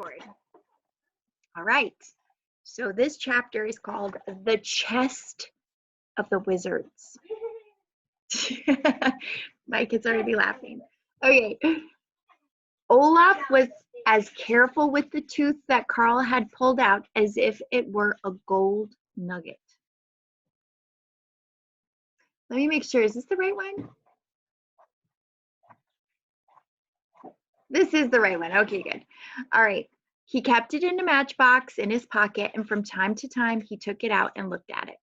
record. All right. So this chapter is called The Chest of the Wizards. My kids already laughing. Okay. Olaf was as careful with the tooth that Carl had pulled out as if it were a gold nugget. Let me make sure. Is this the right one? This is the right one. Okay, good. All right. He kept it in a matchbox in his pocket, and from time to time, he took it out and looked at it.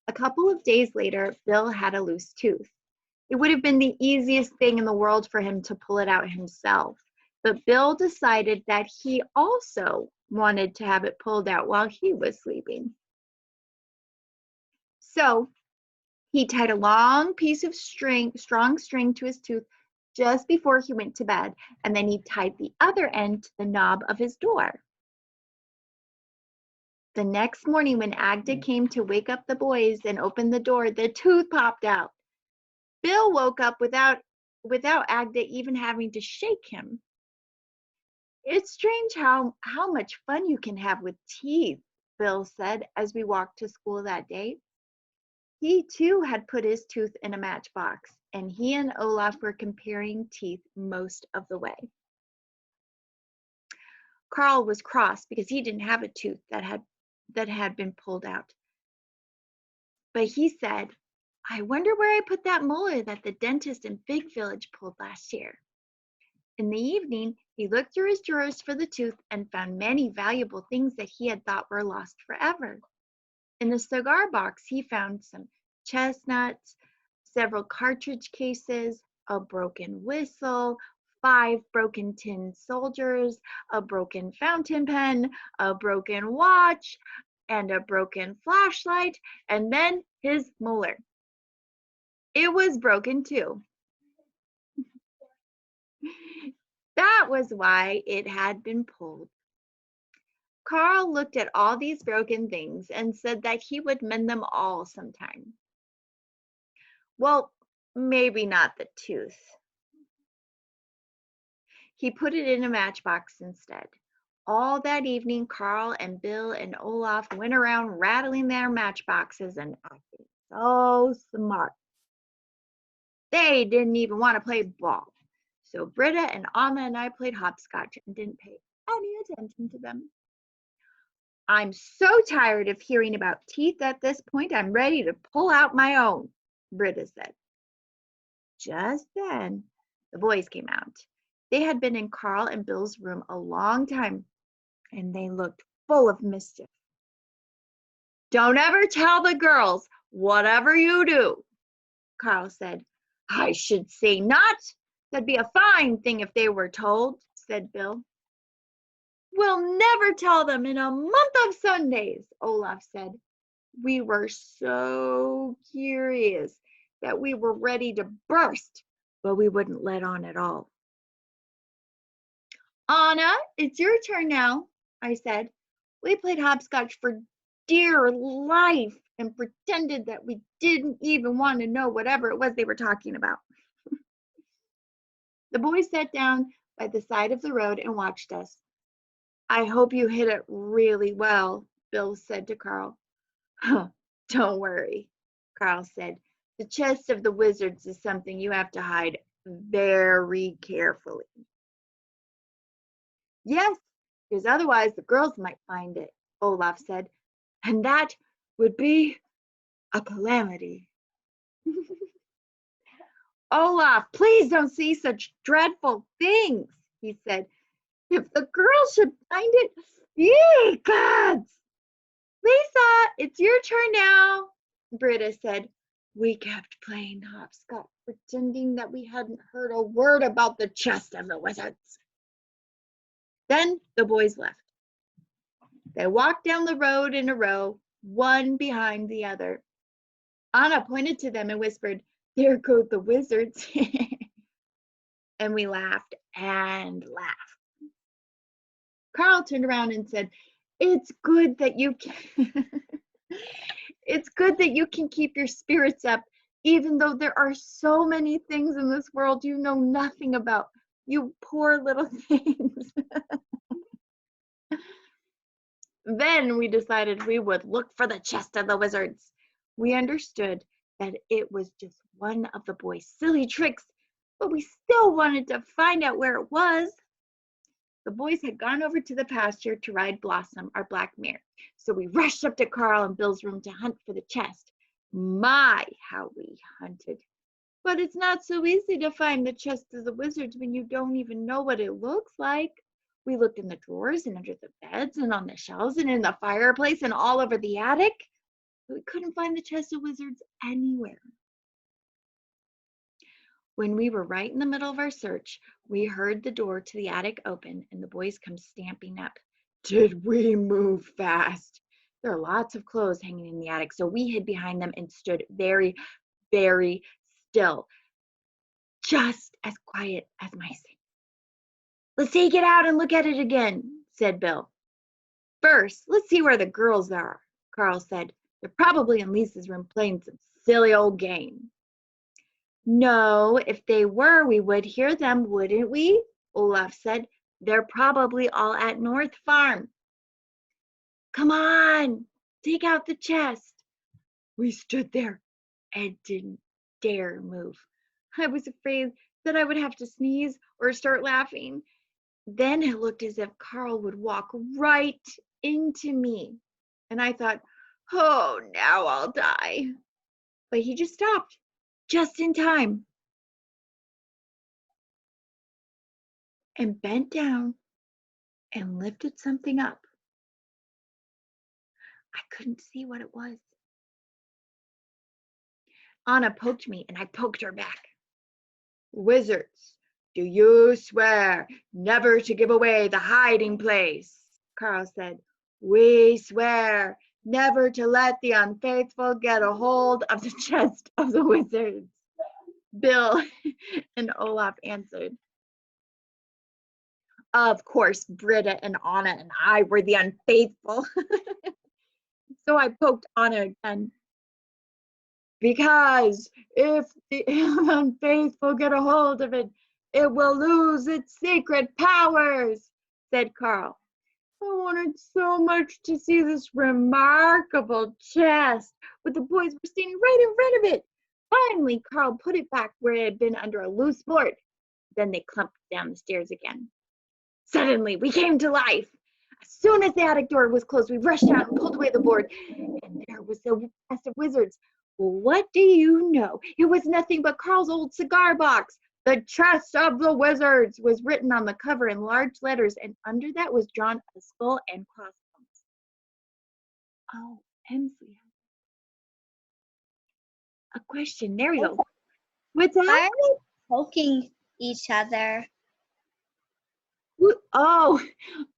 A couple of days later, Bill had a loose tooth. It would have been the easiest thing in the world for him to pull it out himself, but Bill decided that he also wanted to have it pulled out while he was sleeping. So he tied a long piece of strong string to his tooth just before he went to bed, and then he tied the other end to the knob of his door. The next morning when Agda came to wake up the boys and open the door, the tooth popped out. Bill woke up without Agda even having to shake him. It's strange how much fun you can have with teeth, Bill said as we walked to school that day. He too had put his tooth in a matchbox, and he and Olaf were comparing teeth most of the way. Carl was cross because he didn't have a tooth that had been pulled out. But he said, "I wonder where I put that molar that the dentist in Big Village pulled last year." In the evening, he looked through his drawers for the tooth and found many valuable things that he had thought were lost forever. In the cigar box, he found some chestnuts, several cartridge cases, a broken whistle, 5 broken tin soldiers, a broken fountain pen, a broken watch, and a broken flashlight, and then his molar. It was broken too. That was why it had been pulled. Carl looked at all these broken things and said that he would mend them all sometime. Well, maybe not the tooth. He put it in a matchbox instead. All that evening, Carl and Bill and Olaf went around rattling their matchboxes and acting so smart. They didn't even want to play ball. So Britta and Amma and I played hopscotch and didn't pay any attention to them. "I'm so tired of hearing about teeth at this point, I'm ready to pull out my own," Britta said. Just then, the boys came out. They had been in Carl and Bill's room a long time, and they looked full of mischief. "Don't ever tell the girls, whatever you do," Carl said. "I should say not. That'd be a fine thing if they were told," said Bill. "We'll never tell them in a month of Sundays," Olaf said. We were so curious that we were ready to burst, but we wouldn't let on at all. "Anna, it's your turn now," I said. We played hopscotch for dear life and pretended that we didn't even want to know whatever it was they were talking about. The boys sat down by the side of the road and watched us. "I hope you hit it really well," Bill said to Carl. "Don't worry," Carl said. "The chest of the wizards is something you have to hide very carefully." "Yes, because otherwise the girls might find it," Olaf said, "and that would be a calamity." "Olaf, please don't say such dreadful things," he said. "If the girls should find it, yee, gods!" "Lisa, it's your turn now," Britta said. We kept playing hopscotch, pretending that we hadn't heard a word about the chest of the wizards. Then the boys left. They walked down the road in a row, one behind the other. Anna pointed to them and whispered, "There go the wizards." And we laughed and laughed. Carl turned around and said, It's good that you can keep your spirits up, even though there are so many things in this world you know nothing about. You poor little things." Then we decided we would look for the chest of the wizards. We understood that it was just one of the boys' silly tricks, but we still wanted to find out where it was. The boys had gone over to the pasture to ride Blossom, our black mare, so we rushed up to Carl and Bill's room to hunt for the chest. My, how we hunted. But it's not so easy to find the chest of the wizards when you don't even know what it looks like. We looked in the drawers and under the beds and on the shelves and in the fireplace and all over the attic. But we couldn't find the chest of wizards anywhere. When we were right in the middle of our search, we heard the door to the attic open and the boys come stamping up. Did we move fast? There are lots of clothes hanging in the attic, so we hid behind them and stood very, very still, just as quiet as mice. Let's take it out and look at it again, said Bill. First, let's see where the girls are, Carl said. They're probably in Lisa's room playing some silly old game. No, if they were, we would hear them, wouldn't we? Olaf said. They're probably all at North Farm. Come on, take out the chest. We stood there and didn't dare move. I was afraid that I would have to sneeze or start laughing. Then it looked as if Carl would walk right into me. And I thought, oh, now I'll die. But he just stopped, just in time, and bent down and lifted something up. I couldn't see what it was. Anna poked me, and I poked her back. Wizards, do you swear never to give away the hiding place? Carl said. We swear never to let the unfaithful get a hold of the chest of the wizards. Bill and Olaf answered. Of course, Britta and Anna and I were the unfaithful. So I poked Anna again. Because if the unfaithful get a hold of it, it will lose its secret powers, said Carl. I wanted so much to see this remarkable chest, but the boys were standing right in front of it. Finally, Carl put it back where it had been under a loose board. Then they clumped down the stairs again. Suddenly, we came to life. As soon as the attic door was closed, we rushed out and pulled away the board, and there was the chest of wizards. Well, what do you know? It was nothing but Carl's old cigar box. The chest of the wizards was written on the cover in large letters, and under that was drawn a skull and crossbones. Oh, Emsley. A question. There we go. What's that? Why are they poking each other? Oh,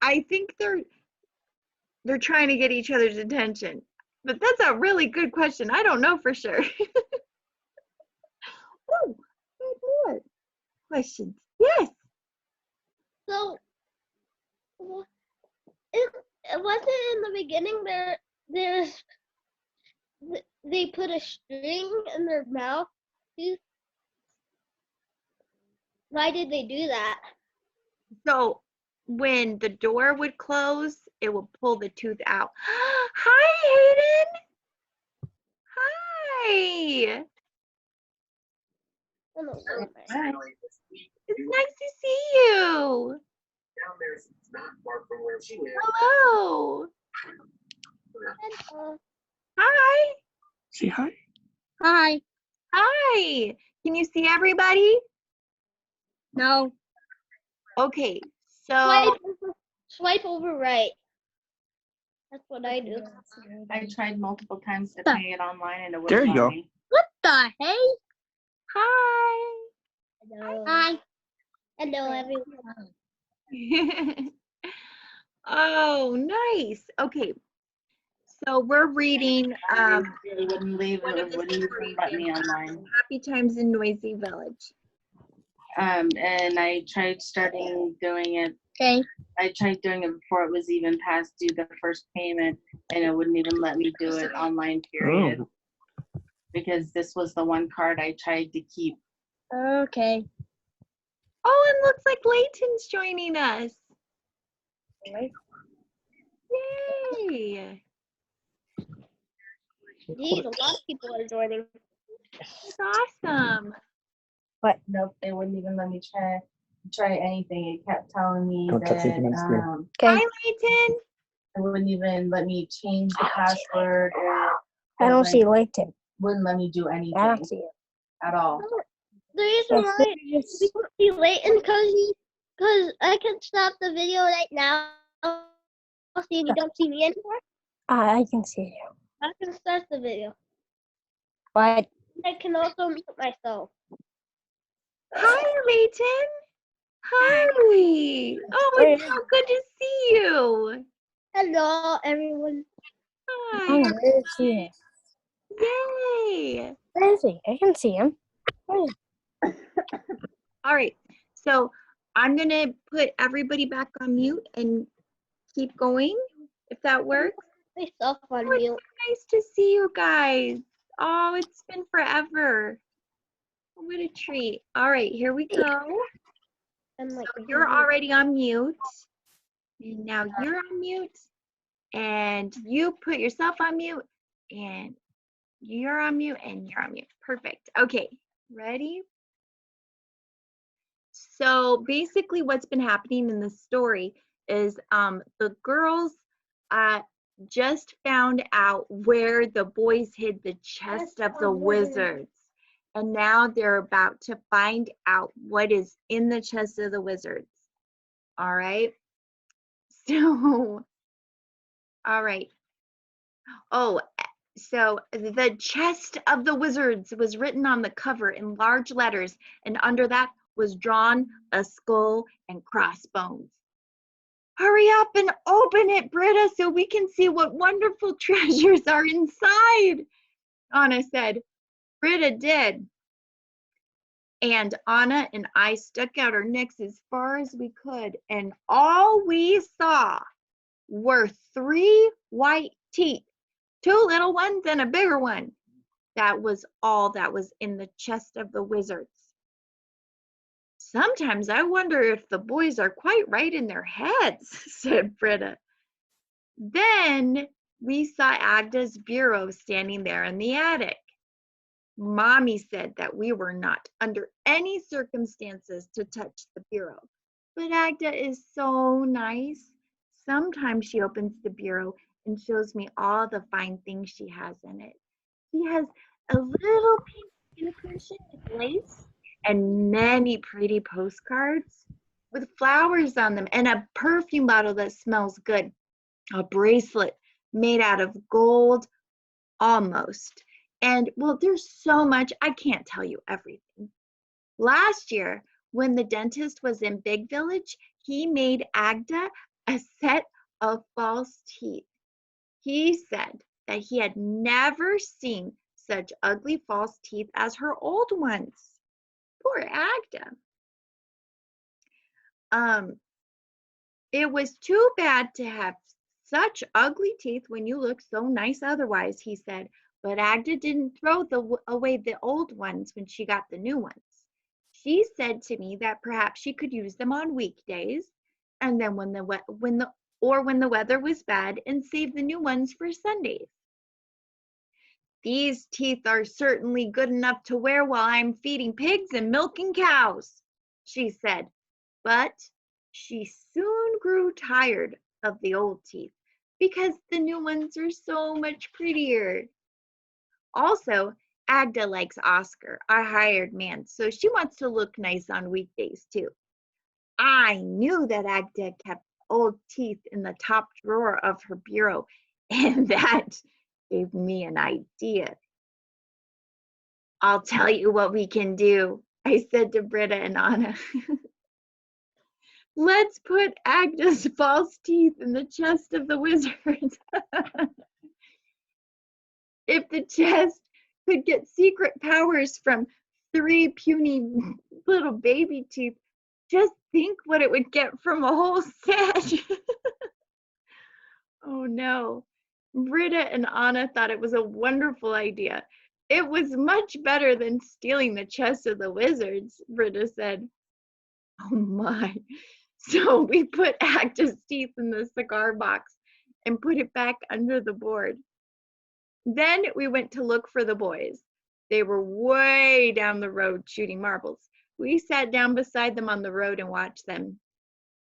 I think they're trying to get each other's attention. But that's a really good question. I don't know for sure. Oh, more questions. Yes. So, it wasn't in the beginning they put a string in their mouth. Why did they do that? So when the door would close, it would pull the tooth out. Hi, Hayden. Hi. Hi. It's nice to see you. Hello. Hi. Say hi. Hi. Hi. Can you see everybody? No. Okay, so Swipe over right. That's what I do. I tried multiple times to pay it online and it wouldn't There you let go. me. What the hey? hi. Hello. Hi. Hello, everyone. Oh, nice. Okay, so we're reading It wouldn't leave. one of It the wouldn't secret even let me readings, online. Happy Times in Noisy Village. And I tried starting doing it. Okay. I tried doing it before it was even past due the first payment, and it wouldn't even let me do it online. Period. Oh. Because this was the one card I tried to keep. Okay. Oh, and looks like Layton's joining us. Yay! Yay! Geez, a lot of people are joining. That's awesome. Nope, they wouldn't even let me try anything. It kept telling me Don't touch that anything on the screen. Hi, Okay. Layton. it wouldn't even let me change the password or I don't like, see Layton. wouldn't let me do I anything don't see it. at all. The reason Yes, why there we is. don't see Layton because I can stop the video right now. See, and you don't see me anymore. I can see you. I can start the video. But I can also mute myself. Hi, Layton. Hi. Oh, it's so good to see you. Hello, everyone. Hi. where is he? Yay. Where is he? I can see him. Where is All right. So I'm going to put everybody back on mute and keep going, if that works. Myself on Oh, it's mute. so nice to see you guys. Oh, it's been forever. What a treat. All right, here we go. I'm like, So you're already on mute. And now you're on mute. And you put yourself on mute. And you're on mute and you're on mute. Perfect. Okay, ready? So basically what's been happening in the story is the girls just found out where the boys hid the chest of the wizards. And now they're about to find out what is in the chest of the wizards. All right. So, all right. Oh, so the chest of the wizards was written on the cover in large letters, and under that was drawn a skull and crossbones. Hurry up and open it, Britta, so we can see what wonderful treasures are inside, Anna said. Britta did. And Anna and I stuck out our necks as far as we could, and all we saw were 3 white teeth, 2 little ones and a bigger one. That was all that was in the chest of the wizards. Sometimes I wonder if the boys are quite right in their heads, said Britta. Then we saw Agda's bureau standing there in the attic. Mommy said that we were not under any circumstances to touch the bureau, but Agda is so nice. Sometimes she opens the bureau and shows me all the fine things she has in it. She has a little pink pincushion with lace and many pretty postcards with flowers on them and a perfume bottle that smells good, a bracelet made out of gold, almost. And well, there's so much, I can't tell you everything. Last year, when the dentist was in Big Village, he made Agda a set of false teeth. He said that he had never seen such ugly false teeth as her old ones. Poor Agda. It was too bad to have such ugly teeth when you look so nice otherwise, he said. But Agda didn't throw away the old ones when she got the new ones. She said to me that perhaps she could use them on weekdays, and then when the weather was bad, and save the new ones for Sundays. These teeth are certainly good enough to wear while I'm feeding pigs and milking cows, she said. But she soon grew tired of the old teeth because the new ones are so much prettier. Also, Agda likes Oscar, our hired man, so she wants to look nice on weekdays too. I knew that Agda kept old teeth in the top drawer of her bureau, and that gave me an idea. I'll tell you what we can do, I said to Britta and Anna. Let's put Agda's false teeth in the chest of the wizards. If the chest could get secret powers from 3 puny little baby teeth, just think what it would get from a whole set. Oh no. Britta and Anna thought it was a wonderful idea. It was much better than stealing the chest of the wizards, Britta said. Oh my. So we put Agda's teeth in the cigar box and put it back under the board. Then we went to look for the boys. They were way down the road shooting marbles. We sat down beside them on the road and watched them.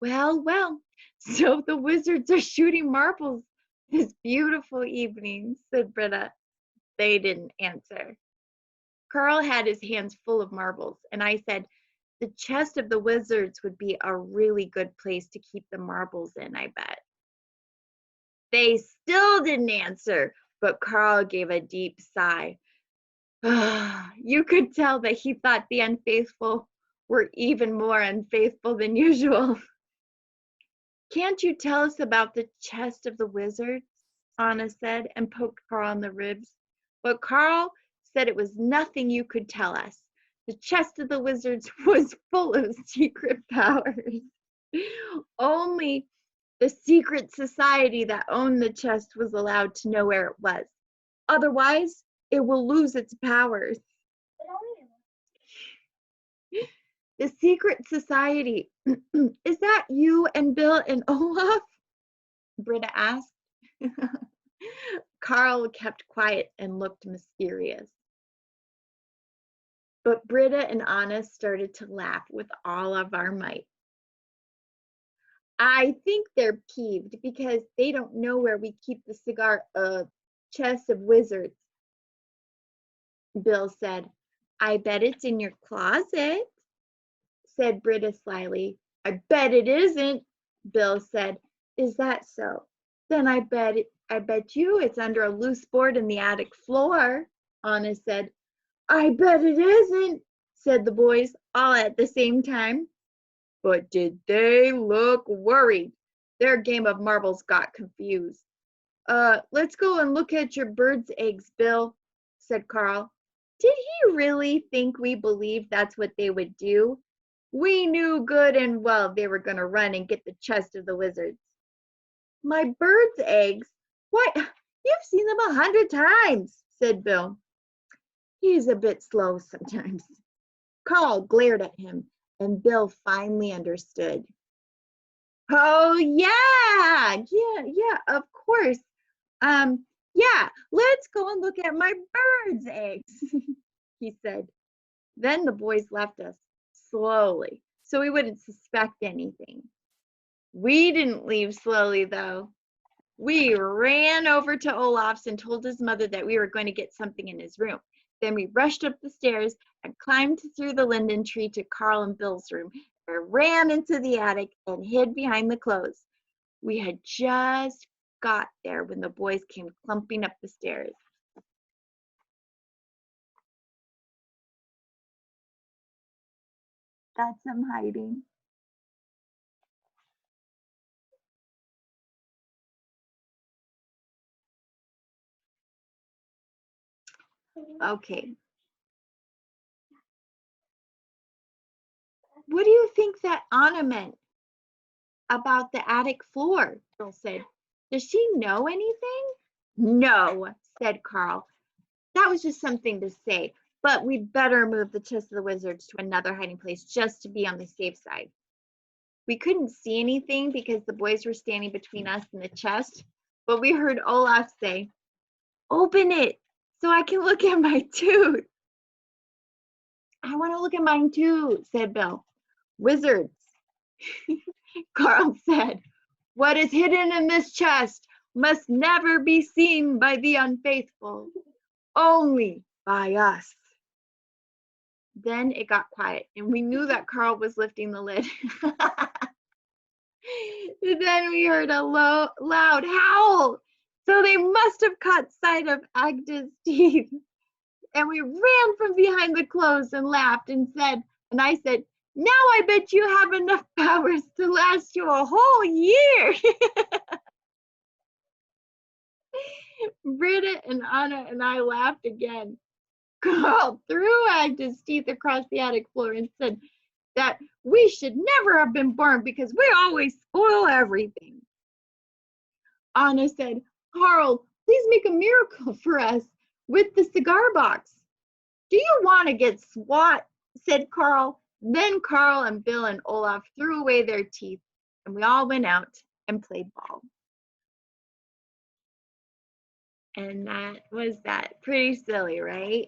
Well, well, so the wizards are shooting marbles this beautiful evening, said Britta. They didn't answer. Carl had his hands full of marbles, and I said, the chest of the wizards would be a really good place to keep the marbles in, I bet. They still didn't answer, but Carl gave a deep sigh. You could tell that he thought the unfaithful were even more unfaithful than usual. Can't you tell us about the chest of the wizards? Anna said, and poked Carl in the ribs. But Carl said it was nothing you could tell us. The chest of the wizards was full of secret powers. Only the secret society that owned the chest was allowed to know where it was. Otherwise, it will lose its powers. The secret society, is that you and Bill and Olaf? Britta asked. Carl kept quiet and looked mysterious. But Britta and Anna started to laugh with all of our might. I think they're peeved because they don't know where we keep the chest of wizards, Bill said. I bet it's in your closet, said Britta slyly. I bet it isn't, Bill said. Is that so? Then I bet you it's under a loose board in the attic floor, Anna said. I bet it isn't, said the boys, all at the same time. But did they look worried? Their game of marbles got confused. Let's go and look at your bird's eggs, Bill, said Carl. Did he really think we believed that's what they would do? We knew good and well they were going to run and get the chest of the wizards. My bird's eggs? Why, you've seen them 100 times, said Bill. He's a bit slow sometimes. Carl glared at him, and Bill finally understood. Oh, yeah, of course. Yeah, let's go and look at my bird's eggs, he said. Then the boys left us, slowly, so we wouldn't suspect anything. We didn't leave slowly, though. We ran over to Olaf's and told his mother that we were going to get something in his room. Then we rushed up the stairs and climbed through the linden tree to Carl and Bill's room and ran into the attic and hid behind the clothes. We had just got there when the boys came clumping up the stairs. That's some hiding. Okay. What do you think that Anna meant about the attic floor? Bill said. Does she know anything? No, said Carl. That was just something to say, but we'd better move the chest of the wizards to another hiding place just to be on the safe side. We couldn't see anything because the boys were standing between us and the chest, but we heard Olaf say, open it so I can look at my tooth. I want to look at mine too, said Bill. Wizards, Carl said. What is hidden in this chest must never be seen by the unfaithful, only by us. Then it got quiet, and we knew that Carl was lifting the lid. Then we heard a loud howl. So they must have caught sight of Agda's teeth. And we ran from behind the clothes and laughed and I said, now I bet you have enough powers to last you a whole year. Britta and Anna and I laughed again. Carl threw Agda's teeth across the attic floor and said that we should never have been born because we always spoil everything. Anna said, Carl, please make a miracle for us with the cigar box. Do you want to get swat? Said Carl. Then Carl and Bill and Olaf threw away their teeth and we all went out and played ball. And that was that. Pretty silly, right?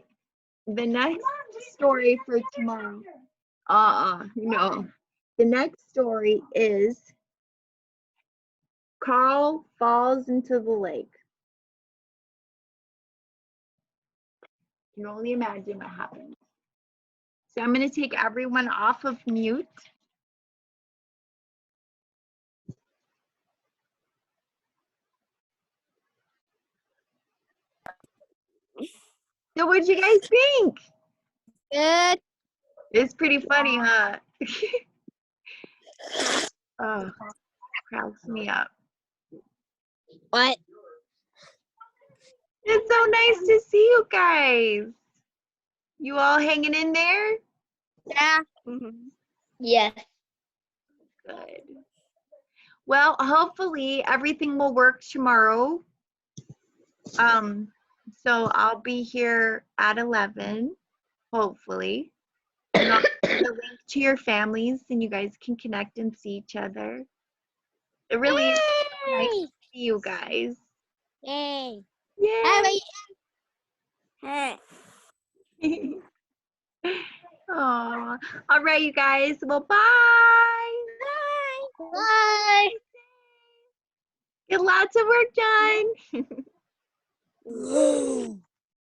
The next story for tomorrow. No. The next story is Carl falls into the lake. You can only imagine what happened. So I'm going to take everyone off of mute. So what'd you guys think? Good. It's pretty funny, huh? Oh, cracks me up. What? It's so nice to see you guys. You all hanging in there? Yeah. Yes. Good. Well, hopefully everything will work tomorrow. So I'll be here at 11, hopefully. And I'll put the link to your families and you guys can connect and see each other. It really is nice to see you guys. Yay. Yay! Hey. Aw. All right, you guys. Well, bye. Bye. Get lots of work done.